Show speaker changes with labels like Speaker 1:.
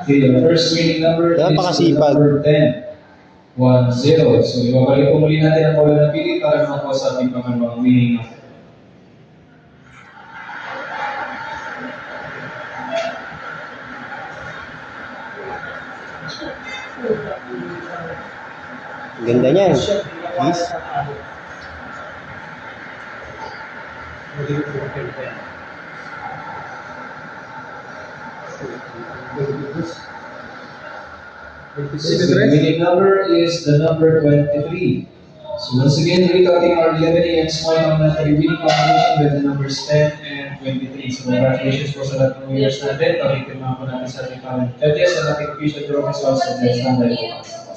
Speaker 1: Okay, the first winning number is
Speaker 2: Napakasipag.
Speaker 1: number 10. 1-0. So, ibabalik po muli natin ang bola ng pili para makuha sa ating pangalawang winning number.
Speaker 2: Ganda niyan. Please.
Speaker 1: So the winning number is the number 23. So once again, recounting our 11 a.m. small monetary winning combination with the numbers 10 and 23. So congratulations po sa lahat ng winners natin. Pakikirma po natin sa ating pangalan. Judges, ang ating official draw results. Let's stand by.